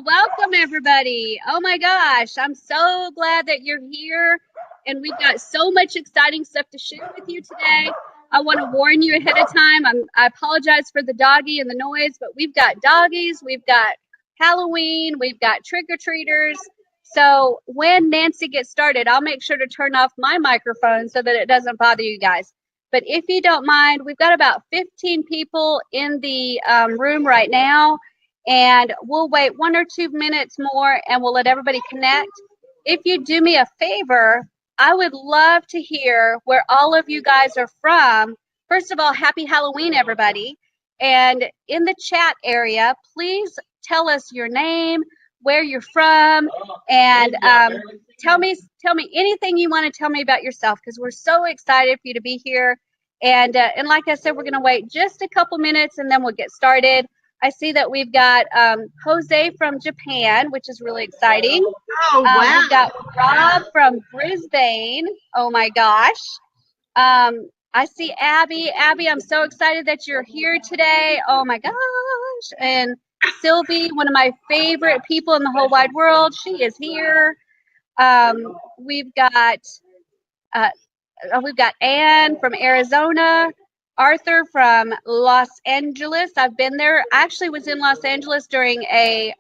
Welcome everybody. Oh my gosh, I'm so glad that you're here and we've got so much exciting stuff to share with you today. I want to warn you ahead of time. I apologize for the doggy and the noise, but we've got doggies, we've got Halloween, we've got trick-or-treaters. So when Nancy gets started, I'll make sure to turn off my microphone so that it doesn't bother you guys. But if you don't mind, we've got about 15 people in the room right now, and we'll wait 1 or 2 minutes more and we'll let everybody connect. If you do me a favor, I would love to hear where all of you guys are from. First of all, happy Halloween, everybody. And in the chat area, please tell us your name, where you're from, and tell me anything you want to tell me about yourself, because we're so excited for you to be here. And like I said, we're going to wait just a couple minutes and then we'll get started. I see that we've got Jose from Japan, which is really exciting. Oh, wow. We've got Rob from Brisbane. Oh, my gosh. I see Abby. Abby, I'm so excited that you're here today. Oh, my gosh. And Sylvie, one of my favorite people in the whole wide world. She is here. We've got Anne from Arizona. Arthur from Los Angeles. I've been there. I actually was in Los Angeles during an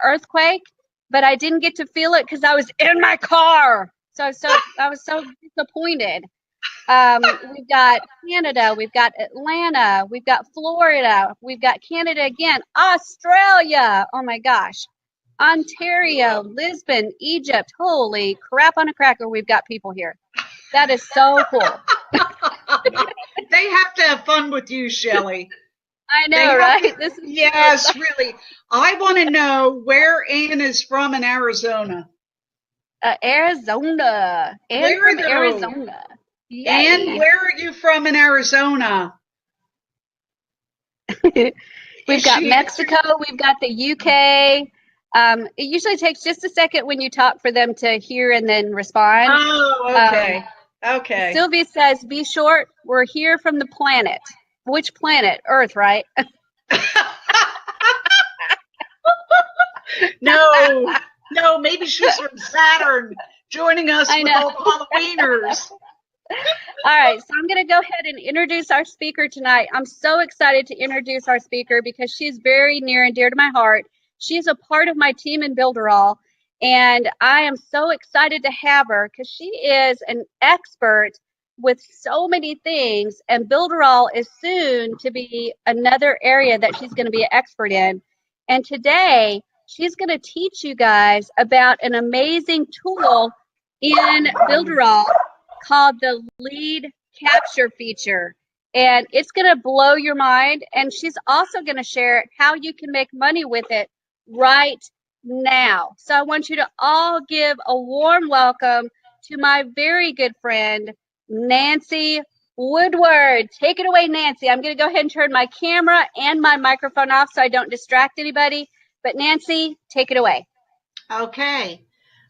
earthquake, but I didn't get to feel it because I was in my car. So I was so disappointed. We've got Canada, we've got Atlanta, we've got Florida, we've got Canada again, Australia. Oh my gosh. Ontario, Lisbon, Egypt. Holy crap on a cracker, we've got people here. That is so cool. They have to have fun with you, Shelley. I know, right? Yes, really. I want to know where Anne is from in Arizona. Arizona. Anne from Arizona. Yay. Anne, where are you from in Arizona? We've got Mexico. We've got the UK. It usually takes just a second when you talk for them to hear and then respond. Oh, okay. Okay. Sylvia says, be short. We're here from the planet. Which planet? Earth, right? No, maybe she's from Saturn joining us with all the Halloweeners. All right, so I'm going to go ahead and introduce our speaker tonight. I'm so excited to introduce our speaker because she's very near and dear to my heart. She's a part of my team in Builderall, and I am so excited to have her because she is an expert with so many things, and Builderall is soon to be another area that she's going to be an expert in. And today, she's going to teach you guys about an amazing tool in Builderall called the lead capture feature, and it's going to blow your mind. And she's also going to share how you can make money with it right now. So I want you to all give a warm welcome to my very good friend, Nancy Woodward. Take it away, Nancy. I'm going to go ahead and turn my camera and my microphone off so I don't distract anybody. But Nancy, take it away. Okay.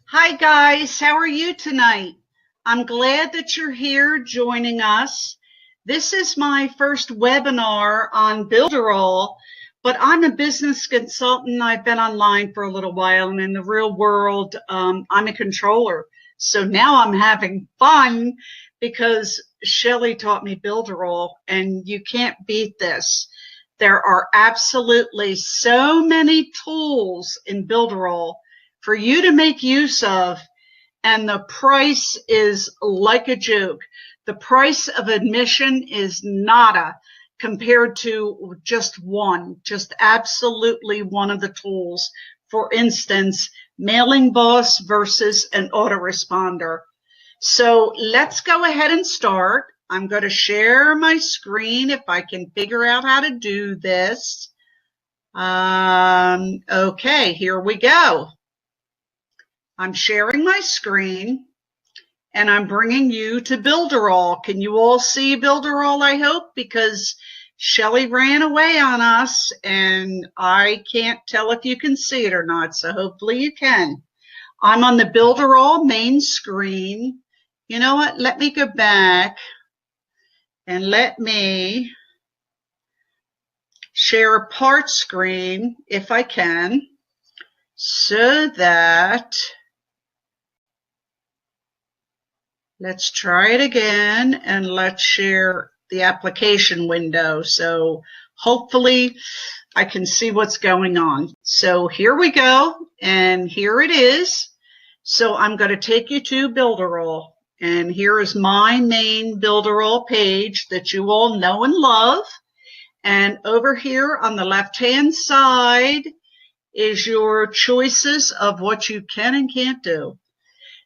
Hi, guys. How are you tonight? I'm glad that you're here joining us. This is my first webinar on Builderall, but I'm a business consultant. I've been online for a little while, and in the real world, I'm a controller. So now I'm having fun because Shelley taught me Builderall, and you can't beat this. There are absolutely so many tools in Builderall for you to make use of, and the price is like a joke. The price of admission is nada compared to just absolutely one of the tools. For instance, Mailing Boss versus an autoresponder. So let's go ahead and start. I'm going to share my screen if I can figure out how to do this. Okay, here we go. I'm sharing my screen, and I'm bringing you to Builderall. Can you all see Builderall, I hope? Because Shelley ran away on us, and I can't tell if you can see it or not, so hopefully you can. I'm on the Builderall main screen. You know what? Let me go back, and let me share part screen if I can, so that, let's try it again, and let's share the application window. So hopefully I can see what's going on. So here we go, and here it is. So I'm going to take you to Builderall, and here is my main Builderall page that you all know and love. And over here on the left-hand side is your choices of what you can and can't do.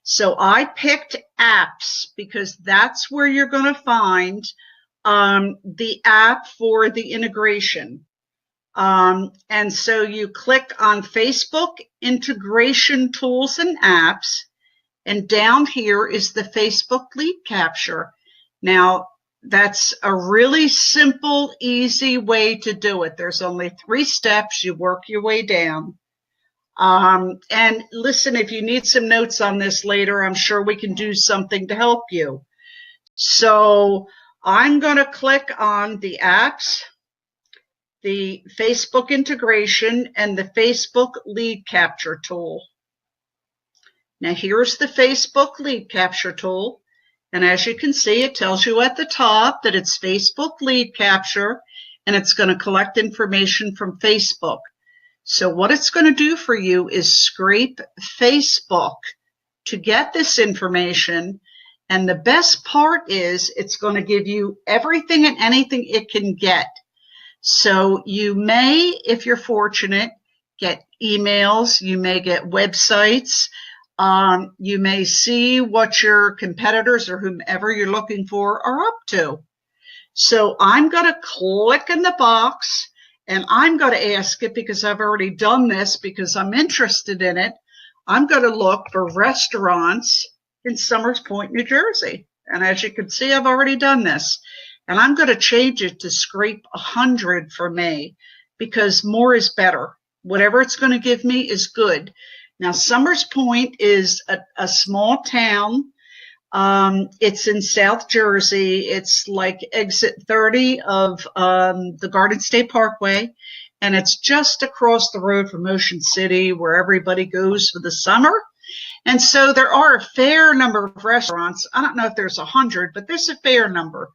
So I picked apps because that's where you're going to find the app for the integration. And so you click on Facebook Integration Tools and Apps, and down here is the Facebook Lead Capture. Now, that's a really simple, easy way to do it. There's only 3 steps. You work your way down. And listen, if you need some notes on this later, I'm sure we can do something to help you. So I'm going to click on the apps, the Facebook integration, and the Facebook lead capture tool. Now here's the Facebook lead capture tool. And as you can see, it tells you at the top that it's Facebook lead capture, and it's going to collect information from Facebook. So what it's going to do for you is scrape Facebook to get this information. And the best part is it's going to give you everything and anything it can get. So you may, if you're fortunate, get emails, you may get websites, you may see what your competitors or whomever you're looking for are up to. So I'm going to click in the box, and I'm going to ask it, because I've already done this because I'm interested in it. I'm going to look for restaurants in Somers Point, New Jersey. And as you can see, I've already done this. And I'm going to change it to scrape 100 for me, because more is better. Whatever it's going to give me is good. Now, Somers Point is a small town. It's in South Jersey. It's like exit 30 of the Garden State Parkway, and it's just across the road from Ocean City, where everybody goes for the summer. And so there are a fair number of restaurants. I don't know if there's 100, but there's a fair number.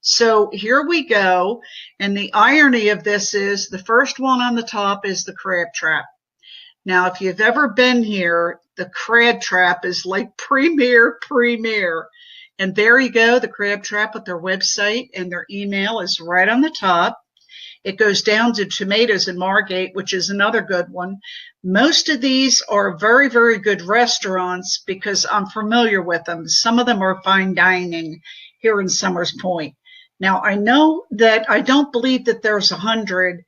So here we go. And the irony of this is the first one on the top is the Crab Trap. Now, if you've ever been here, the Crab Trap is like premier. And there you go, the Crab Trap with their website, and their email is right on the top. It goes down to Tomatoes in Margate, which is another good one. Most of these are very, very good restaurants because I'm familiar with them. Some of them are fine dining here in Somers Point. Now, I know that I don't believe that there's 100,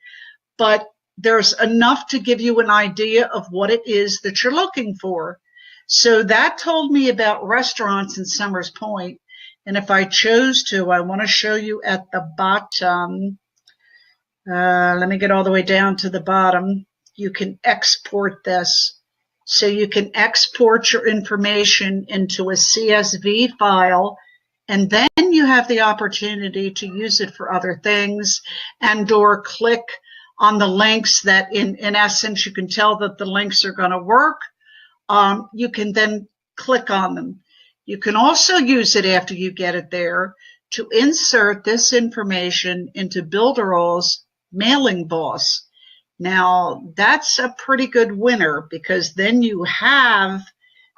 but there's enough to give you an idea of what it is that you're looking for. So that told me about restaurants in Somers Point. And if I chose to, I want to show you at the bottom. Let me get all the way down to the bottom. You can export this. So you can export your information into a CSV file, and then you have the opportunity to use it for other things, and or click on the links that in essence you can tell that the links are going to work. You can then click on them. You can also use it after you get it there to insert this information into Builderall's Mailing Boss. Now that's a pretty good winner, because then you have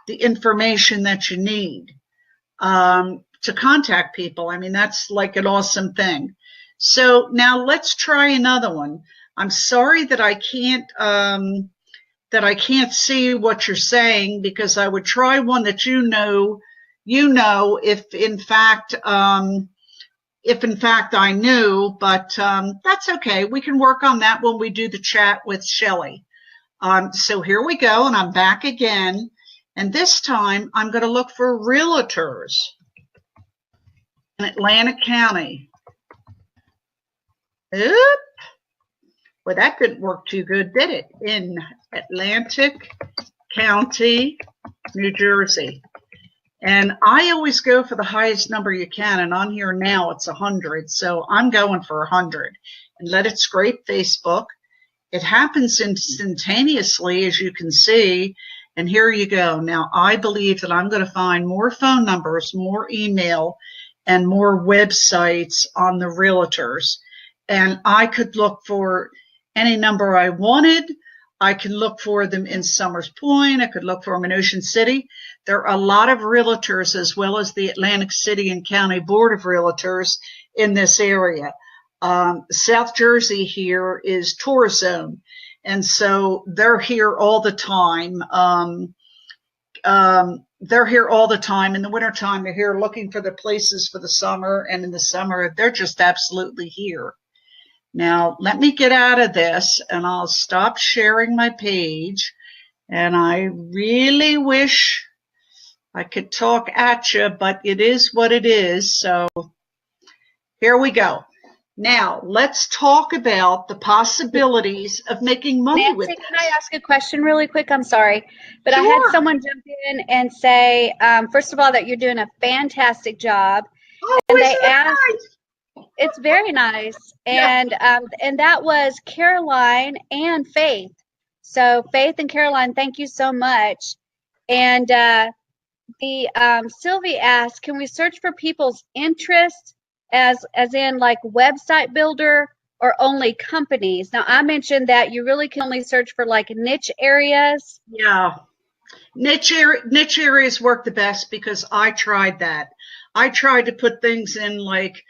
the information that you need to contact people. I mean, that's like an awesome thing. So now let's try another one. I'm sorry that I can't see what you're saying, because I would try one that you know, if in fact I knew, but that's okay. We can work on that when we do the chat with Shelley. So here we go, and I'm back again. And this time I'm going to look for realtors in Atlantic County. Oop. Well, that didn't work too good, did it? In Atlantic County, New Jersey. And I always go for the highest number you can. And on here now, it's 100. So I'm going for 100 and let it scrape Facebook. It happens instantaneously, as you can see. And here you go. Now, I believe that I'm going to find more phone numbers, more email, and more websites on the realtors. And I could look for any number I wanted. I can look for them in Summers Point. I could look for them in Ocean City. There are a lot of realtors, as well as the Atlantic City and County Board of Realtors in this area. South Jersey here is tourist zone, and so they're here all the time. They're here all the time. In the wintertime, they're here looking for the places for the summer, and in the summer, they're just absolutely here. Now, let me get out of this, and I'll stop sharing my page, and I really wish I could talk at you, but it is what it is, so here we go. Now, let's talk about the possibilities of making money Nancy, with this. can I ask a question really quick? I'm sorry, but Sure. I had someone jump in and say, first of all, that you're doing a fantastic job. Oh, And they isn't it asked, nice? it's very nice. Yeah. And that was Caroline and Faith. So Faith and Caroline, thank you so much. And Sylvie asked, can we search for people's interest as in like website builder or only companies? Now I mentioned that you really can only search for like niche areas. Yeah. Niche areas work the best because I tried that. I tried to put things in like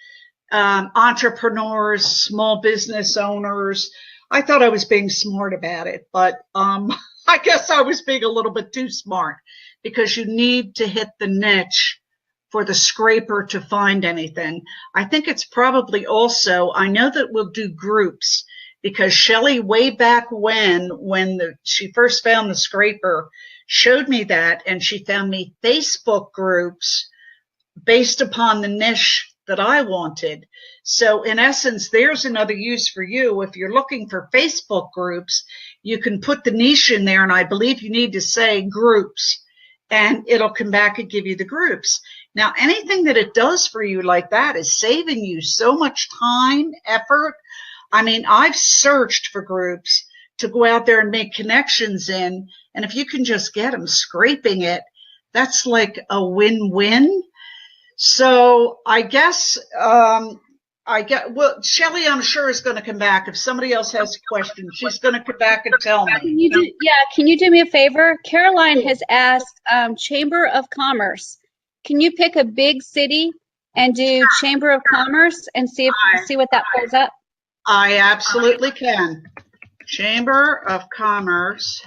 entrepreneurs, small business owners. I thought I was being smart about it, but I guess I was being a little bit too smart, because you need to hit the niche for the scraper to find anything. I think it's probably also, I know that we'll do groups, because Shelley, way back when she first found the scraper, showed me that, and she found me Facebook groups based upon the niche that I wanted. So in essence, there's another use for you. If you're looking for Facebook groups, you can put the niche in there, and I believe you need to say groups, and it'll come back and give you the groups. Now, anything that it does for you like that is saving you so much time, effort. I mean, I've searched for groups to go out there and make connections in, and if you can just get them scraping it, that's like a win-win. So I guess, well, Shelley, I'm sure, is going to come back. If somebody else has a question, she's going to come back and tell me. Can you do me a favor? Caroline has asked Chamber of Commerce. Can you pick a big city and do Chamber of Commerce and see what that pulls up? I absolutely can. Chamber of Commerce,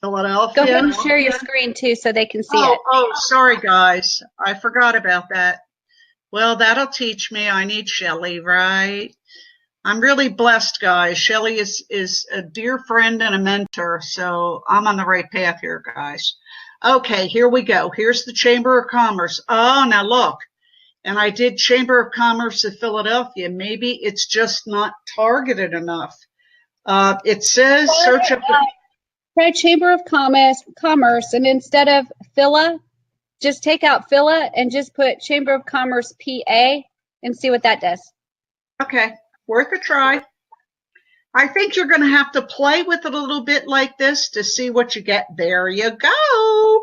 Philadelphia. Go ahead and share your screen too so they can see it. Oh, sorry guys. I forgot about that. Well, that'll teach me. I need Shelley, right? I'm really blessed, guys. Shelley is a dear friend and a mentor, so I'm on the right path here, guys. Okay, here we go. Here's the Chamber of Commerce. Oh, now look. And I did Chamber of Commerce of Philadelphia. Maybe it's just not targeted enough. It says search up. Try Chamber of Commerce, and instead of Phila, just take out Phila and just put Chamber of Commerce PA and see what that does. Okay, worth a try. I think you're going to have to play with it a little bit like this to see what you get. There you go.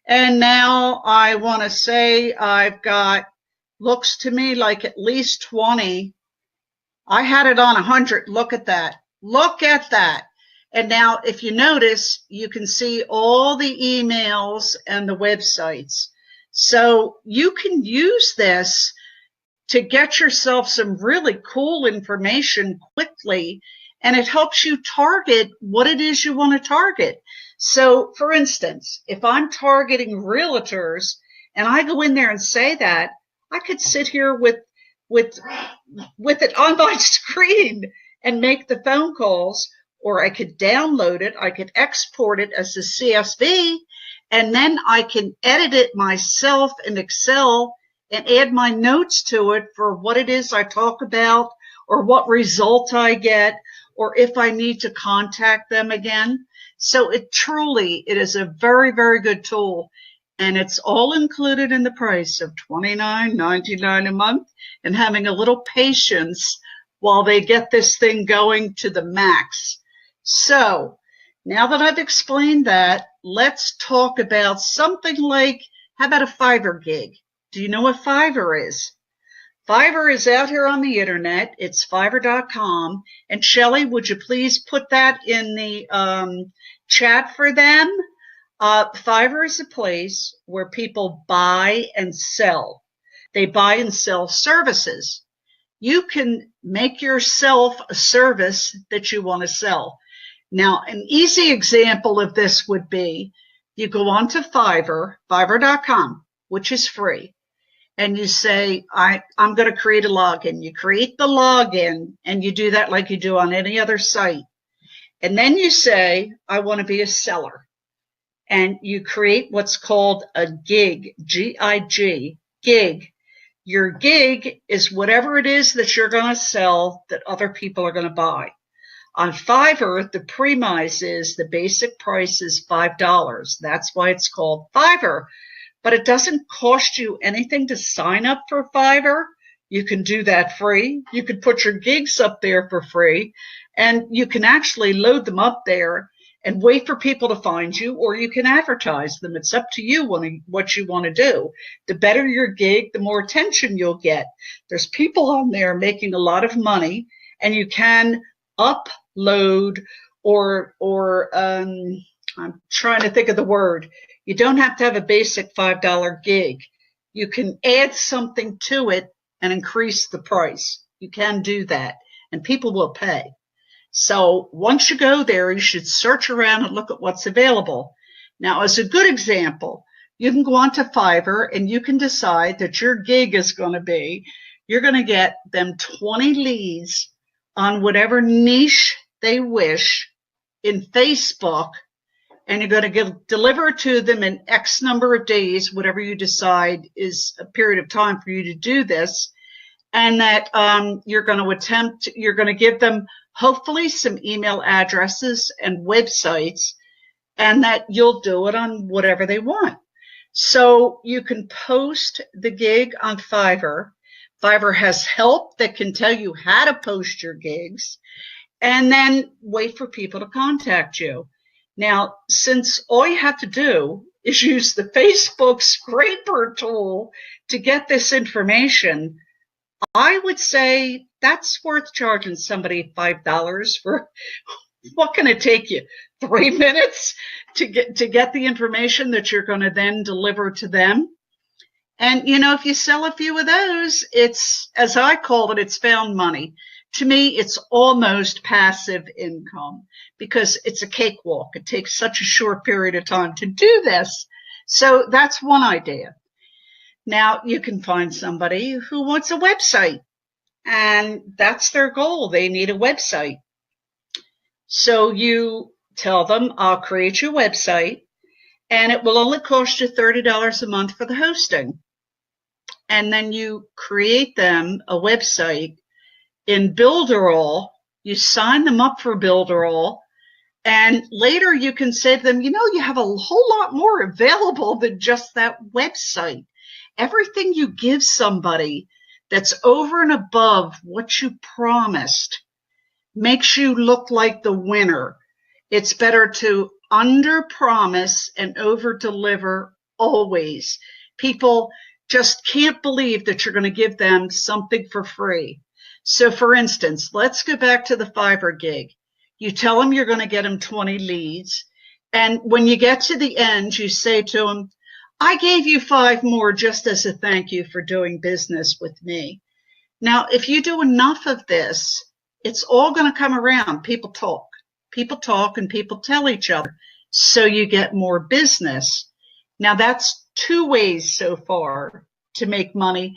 And now I want to say I've got, looks to me like at least 20. I had it on 100. Look at that. Look at that. And now if you notice, you can see all the emails and the websites. So you can use this to get yourself some really cool information quickly, and it helps you target what it is you want to target. So for instance, if I'm targeting realtors and I go in there and say that, I could sit here with it on my screen and make the phone calls, or I could download it, I could export it as a CSV, and then I can edit it myself in Excel and add my notes to it for what it is I talk about, or what result I get, or if I need to contact them again. So it is a very, very good tool. And it's all included in the price of $29.99 a month, and having a little patience while they get this thing going to the max. So now that I've explained that, let's talk about something like, how about a Fiverr gig? Do you know what Fiverr is? Fiverr is out here on the internet. It's fiverr.com. And Shelley, would you please put that in the chat for them? Fiverr is a place where people buy and sell. They buy and sell services. You can make yourself a service that you want to sell. Now, an easy example of this would be you go onto Fiverr, fiverr.com, which is free, and you say, I'm going to create a login. You create the login, and you do that like you do on any other site. And then you say, I want to be a seller. And you create what's called a gig, G-I-G, gig. Your gig is whatever it is that you're going to sell that other people are going to buy. On Fiverr, the premise is the basic price is $5. That's why it's called Fiverr. But it doesn't cost you anything to sign up for Fiverr. You can do that free. You can put your gigs up there for free, and you can actually load them up there and wait for people to find you, or you can advertise them. It's up to you what you want to do. The better your gig, the more attention you'll get. There's people on there making a lot of money, and you can upload or I'm trying to think of the word. You don't have to have a basic $5 gig. You can add something to it and increase the price. You can do that, and people will pay. So once you go there, you should search around and look at what's available. Now, as a good example, you can go onto Fiverr and you can decide that your gig is going to be, you're going to get them 20 leads on whatever niche they wish in Facebook, and you're going to deliver it to them in X number of days, whatever you decide is a period of time for you to do this, and that you're going to give them hopefully some email addresses and websites, and that you'll do it on whatever they want. So you can post the gig on Fiverr. Fiverr has help that can tell you how to post your gigs, and then wait for people to contact you. Now, since all you have to do is use the Facebook scraper tool to get this information, I would say that's worth charging somebody $5 for. What can it take you? 3 minutes to get the information that you're going to then deliver to them? And, if you sell a few of those, it's, as I call it, it's found money. To me, it's almost passive income because it's a cakewalk. It takes such a short period of time to do this. So that's one idea. Now, you can find somebody who wants a website, and that's their goal. They need a website. So you tell them, I'll create your website, and it will only cost you $30 a month for the hosting. And then you create them a website in Builderall. You sign them up for Builderall, and later you can say to them, you have a whole lot more available than just that website. Everything you give somebody that's over and above what you promised makes you look like the winner. It's better to under-promise and over-deliver always. People just can't believe that you're going to give them something for free. So, for instance, let's go back to the Fiverr gig. You tell them you're going to get them 20 leads, and when you get to the end, you say to them, I gave you 5 more just as a thank you for doing business with me. Now, if you do enough of this, it's all going to come around. People talk and people tell each other. So you get more business. Now, that's 2 ways so far to make money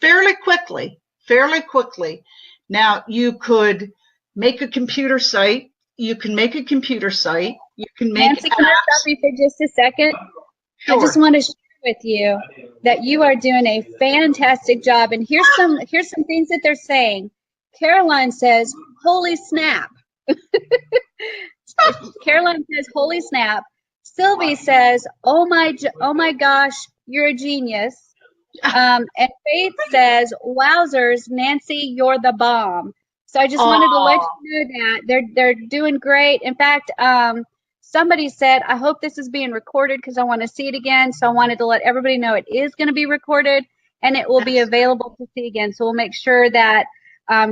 fairly quickly. Now, you could make a computer site. You can make a computer site. You can make Nancy, can I stop you for just a second? Sure. I just want to share with you that you are doing a fantastic job. And here's some things that they're saying. Caroline says, holy snap. Caroline says, holy snap. Sylvie says, oh my gosh, you're a genius. And Faith says, wowzers, Nancy, you're the bomb. So I just wanted to let Oh, you know that they're doing great. In fact, somebody said, I hope this is being recorded because I want to see it again. So I wanted to let everybody know it is going to be recorded and it will be that's available to see again. So we'll make sure that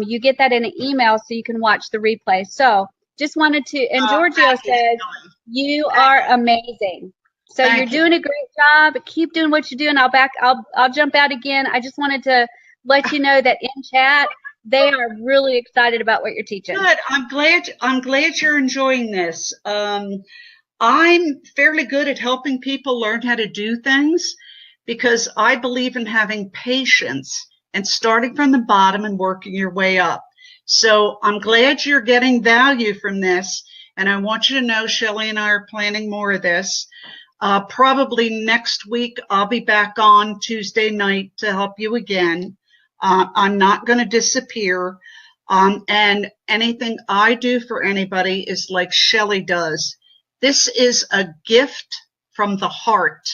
you get that in an email so you can watch the replay. So just wanted to, and Giorgio thank you, says, Shelley. you Thank are you. amazing. So you're Thank you. doing a great job. Keep doing what you're doing. I'll jump out again. I just wanted to let you know that in chat they are really excited about what you're teaching. Good. I'm glad you're enjoying this. I'm fairly good at helping people learn how to do things because I believe in having patience and starting from the bottom and working your way up. So I'm glad you're getting value from this. And I want you to know Shelley and I are planning more of this. Probably next week, I'll be back on Tuesday night to help you again. I'm not going to disappear. And anything I do for anybody is like Shelley does. This is a gift from the heart.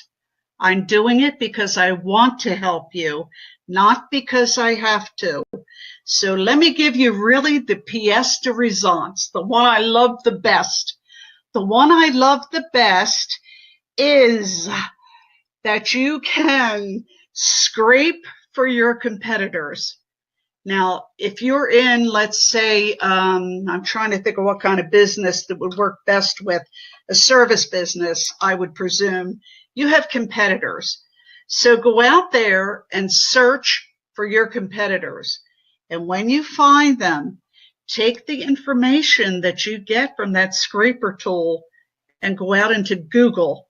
I'm doing it because I want to help you, not because I have to. So let me give you really the pièce de résistance, the one I love the best. The one I love the best is that you can scrape for your competitors. Now, if you're in, let's say, I'm trying to think of what kind of business that would work best with a service business, I would presume you have competitors. So go out there and search for your competitors. And when you find them, take the information that you get from that scraper tool and go out into Google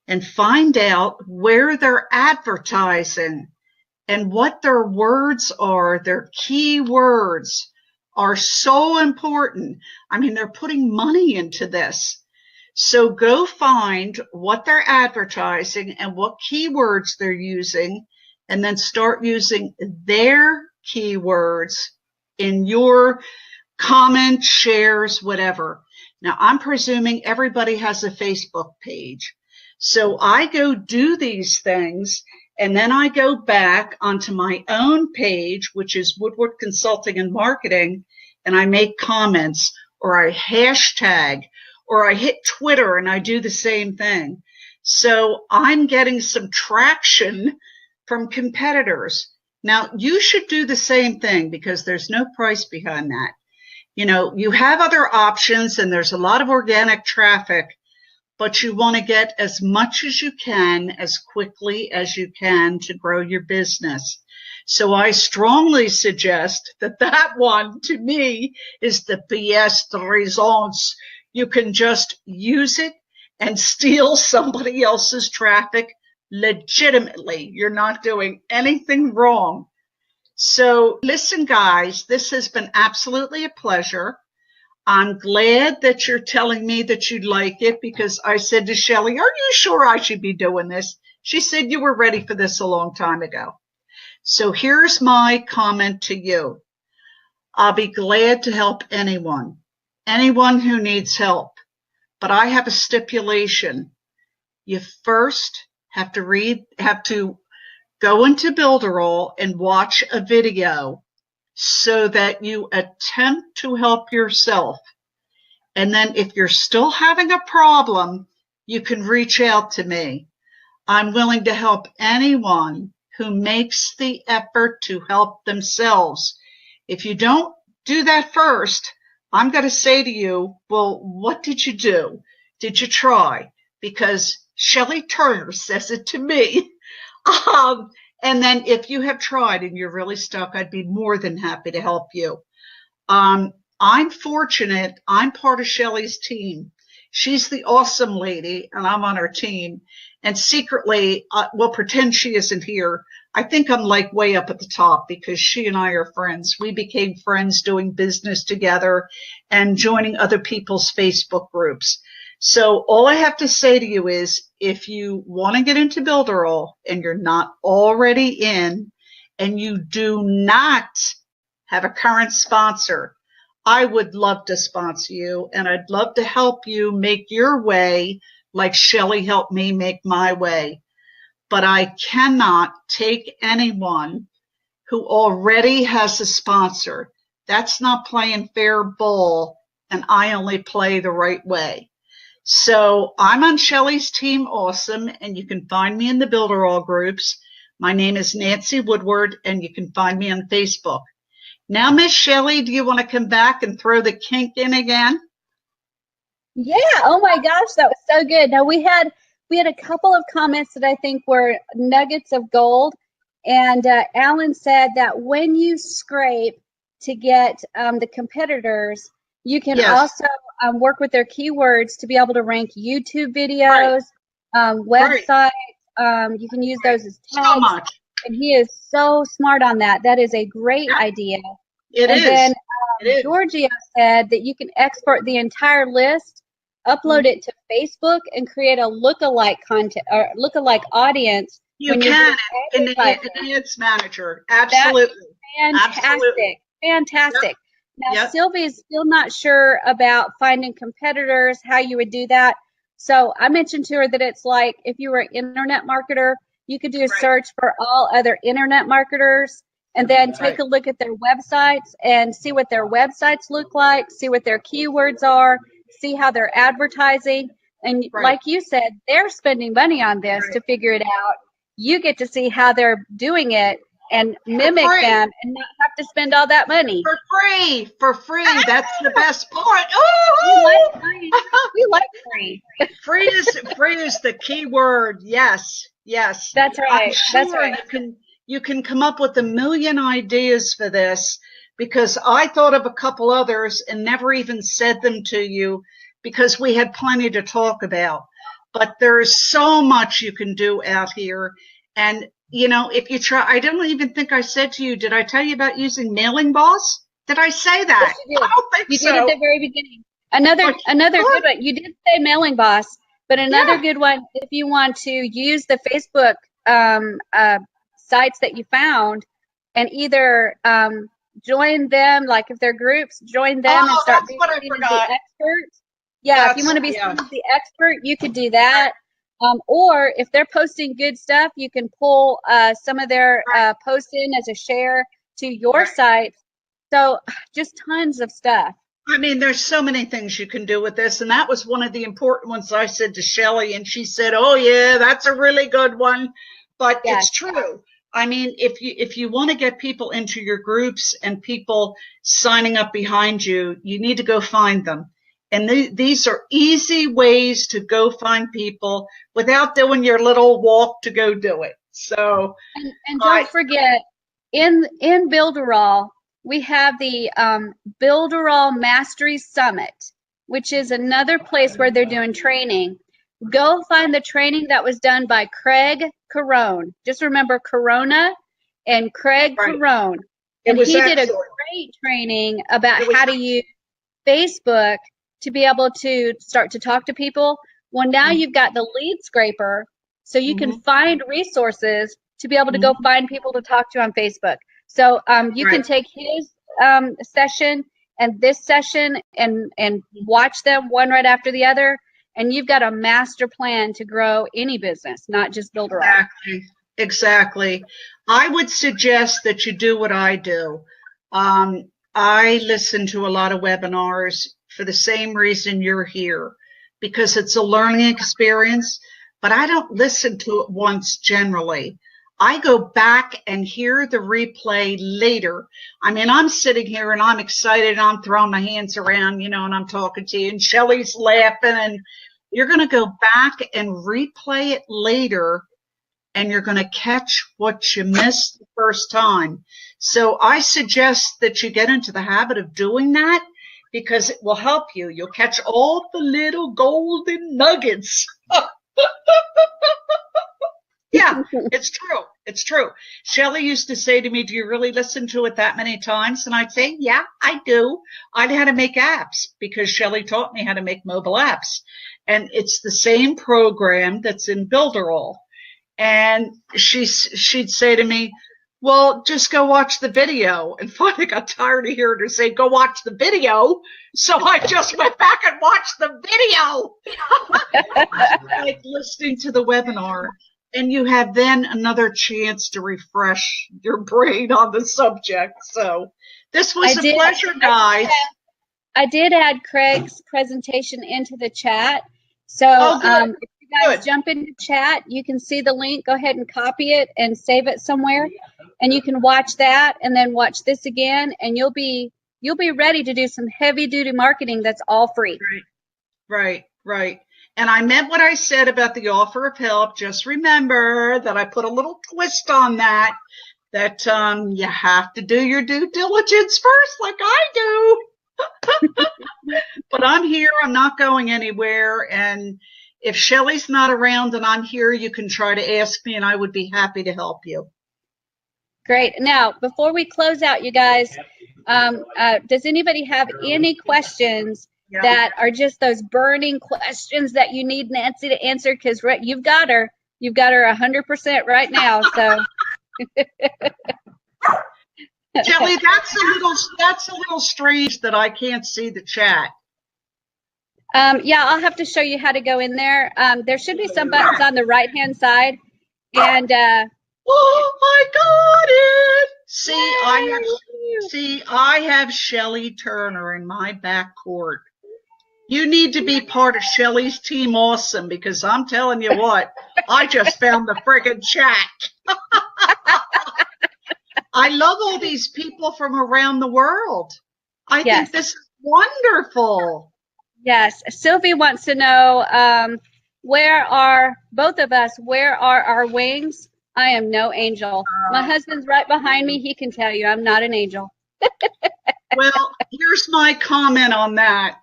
and find out where they're advertising and what their words are. Their key words are so important. I mean, they're putting money into this. So go find what they're advertising and what keywords they're using, and then start using their keywords in your comments, shares, whatever. Now, I'm presuming everybody has a Facebook page. So I go do these things, and then I go back onto my own page, which is Woodward Consulting and Marketing, and I make comments, or I hashtag, or I hit Twitter and I do the same thing. So I'm getting some traction from competitors. Now, you should do the same thing because there's no price behind that. You know, you have other options and there's a lot of organic traffic, but you want to get as much as you can, as quickly as you can to grow your business. So I strongly suggest that that one, to me, is the pièce de résistance. You can just use it and steal somebody else's traffic legitimately. You're not doing anything wrong. So listen, guys, this has been absolutely a pleasure. I'm glad that you're telling me that you'd like it because I said to Shelley, are you sure I should be doing this? She said you were ready for this a long time ago. So here's my comment to you. I'll be glad to help anyone who needs help. But I have a stipulation. You first have to go into Builderall and watch a video so that you attempt to help yourself. And then if you're still having a problem, you can reach out to me. I'm willing to help anyone who makes the effort to help themselves. If you don't do that first, I'm going to say to you, well, what did you do? Did you try? Because Shelley Turner says it to me. And then if you have tried and you're really stuck, I'd be more than happy to help you. I'm fortunate. I'm part of Shelley's team. She's the awesome lady, and I'm on her team. And secretly, we'll pretend she isn't here. I think I'm like way up at the top because she and I are friends. We became friends doing business together and joining other people's Facebook groups. So all I have to say to you is if you want to get into Builderall and you're not already in and you do not have a current sponsor, I would love to sponsor you and I'd love to help you make your way like Shelley helped me make my way. But I cannot take anyone who already has a sponsor. That's not playing fair ball, and I only play the right way. So I'm on Shelley's Team Awesome, and you can find me in the Builderall groups. My name is Nancy Woodward, and you can find me on Facebook. Now, Miss Shelley, do you want to come back and throw the kink in again? Yeah. Oh my gosh, that was so good. Now we had a couple of comments that I think were nuggets of gold. And Alan said that when you scrape to get the competitors, you can also work with their keywords to be able to rank YouTube videos, websites. You can use those as tags. So much. And he is so smart on that. That is a great idea. It is. Then Giorgio said that you can export the entire list, upload it to Facebook, and create a lookalike content or lookalike audience. You can in the Ads Manager. Absolutely. That's fantastic. Fantastic. Now, Sylvia's still not sure about finding competitors, how you would do that. So I mentioned to her that it's like if you were an internet marketer, you could do a search for all other internet marketers and then take a look at their websites and see what their websites look like, see what their keywords are, see how they're advertising. And like you said, they're spending money on this to figure it out. You get to see how they're doing it and mimic them and not have to spend all that money. For free. That's the best part. We like free. We like free. Free is the key word. Yes. That's right. I'm sure That's right. You can come up with a million ideas for this, because I thought of a couple others and never even said them to you because we had plenty to talk about. But there's so much you can do out here. And, you know, if you try, I don't even think I said to you, did I tell you about using Mailing Boss? Did I say that? Yes, you did. I don't think you so. did at the very beginning. Another good one. You did say Mailing Boss, but another good one, if you want to use the Facebook sites that you found and either join them, like if they're groups, join them and start being the experts. Yeah, if you want to be seen as the expert, you could do that. Or if they're posting good stuff, you can pull some of their posts in as a share to your site. So just tons of stuff. I mean, there's so many things you can do with this. And that was one of the important ones I said to Shelley. And she said, oh, yeah, that's a really good one. But it's true. I mean, if you want to get people into your groups and people signing up behind you, you need to go find them. And these are easy ways to go find people without doing your little walk to go do it. So, and don't forget, in Builderall, we have the Builderall Mastery Summit, which is another place where they're doing training. Go find the training that was done by Craig Carone. Just remember Corona and Craig Carone. And he did a great training about how to use Facebook to be able to start to talk to people. Well, now you've got the lead scraper, so you can find resources to be able to go find people to talk to on Facebook. So you can take his session and this session and watch them one right after the other, and you've got a master plan to grow any business, not just Builderall. Exactly. I would suggest that you do what I do. I listen to a lot of webinars for the same reason you're here, because it's a learning experience, but I don't listen to it once generally. I go back and hear the replay later. I mean, I'm sitting here and I'm excited. I'm throwing my hands around, you know, and I'm talking to you and Shelley's laughing, and you're going to go back and replay it later and you're going to catch what you missed the first time. So I suggest that you get into the habit of doing that, because it will help you. You'll catch all the little golden nuggets. Yeah, it's true. It's true. Shelley used to say to me, do you really listen to it that many times? And I'd say, yeah, I do. I know how to make apps because Shelley taught me how to make mobile apps. And it's the same program that's in Builderall. And she'd say to me, Well, just go watch the video. And finally got tired of hearing her say, go watch the video. So I just went back and watched the video. Like listening to the webinar. And you have then another chance to refresh your brain on the subject. So this was a pleasure, guys. I did add Craig's presentation into the chat. So if you guys jump into chat, you can see the link. Go ahead and copy it and save it somewhere. And you can watch that and then watch this again. And you'll be ready to do some heavy duty marketing that's all free. Right. And I meant what I said about the offer of help. Just remember that I put a little twist on that you have to do your due diligence first, like I do. But I'm here. I'm not going anywhere. And if Shelly's not around and I'm here, you can try to ask me and I would be happy to help you. Great. Now, before we close out, you guys, does anybody have any questions that are just those burning questions that you need Nancy to answer? Because you've got her 100% right now. So, Shelly, that's a little strange that I can't see the chat. Yeah, I'll have to show you how to go in there. There should be some buttons on the right-hand side, and oh, I got it! I have Shelly Turner in my back court. You need to be part of Shelly's Team Awesome, because I'm telling you what, I just found the friggin' chat. I love all these people from around the world. I think this is wonderful. Yes. Sylvie wants to know, where are our wings? I am no angel. My husband's right behind me. He can tell you I'm not an angel. Well, here's my comment on that.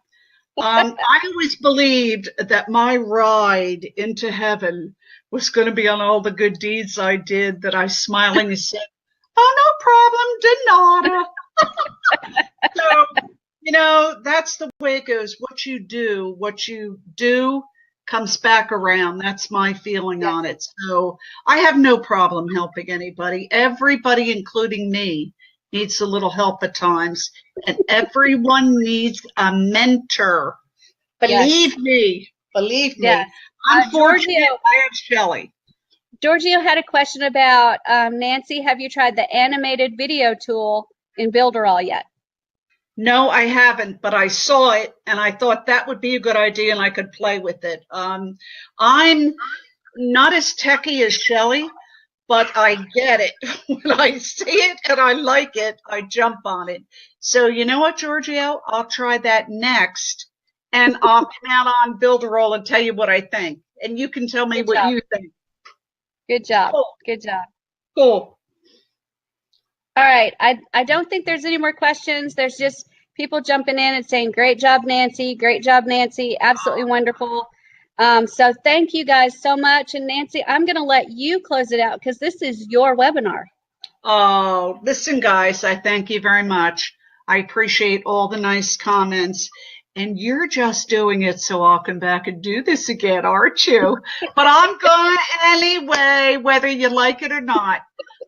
I always believed that my ride into heaven was going to be on all the good deeds I did, that I smilingly said, oh, no problem, de nada. So, that's the way it goes. What you do comes back around. That's my feeling on it. So I have no problem helping anybody. Everybody, including me, needs a little help at times, and everyone needs a mentor. Believe me. Yes. I'm fortunate I have Shelly. Giorgio had a question about, Nancy, have you tried the animated video tool in Builderall yet? No, I haven't, but I saw it and I thought that would be a good idea and I could play with it. I'm not as techie as Shelly, but I get it. When I see it and I like it, I jump on it. So you know what, Giorgio? I'll try that next, and I'll come out on Builderall and tell you what I think. And you can tell me what you think. Good job. Cool. Good job. Cool. All right. I don't think there's any more questions. There's just people jumping in and saying, great job, Nancy. Great job, Nancy. Absolutely wonderful. So thank you guys so much. And Nancy, I'm going to let you close it out because this is your webinar. Oh, listen, guys, I thank you very much. I appreciate all the nice comments. And you're just doing it so I'll come back and do this again, aren't you? But I'm going anyway, whether you like it or not.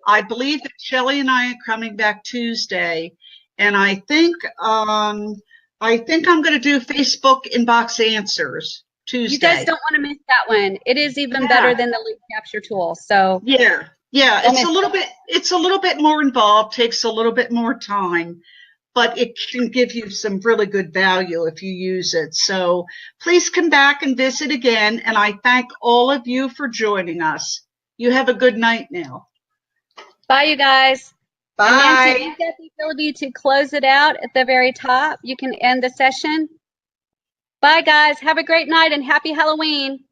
I believe that Shelly and I are coming back Tuesday. And I think I'm going to do Facebook inbox answers Tuesday. You guys don't want to miss that one. It is even better than the lead capture tool. So yeah, it's a little bit more involved, takes a little bit more time, but it can give you some really good value if you use it. So please come back and visit again. And I thank all of you for joining us. You have a good night now. Bye, you guys. Bye. And Nancy, you've got the ability to close it out at the very top. You can end the session. Bye, guys. Have a great night and happy Halloween.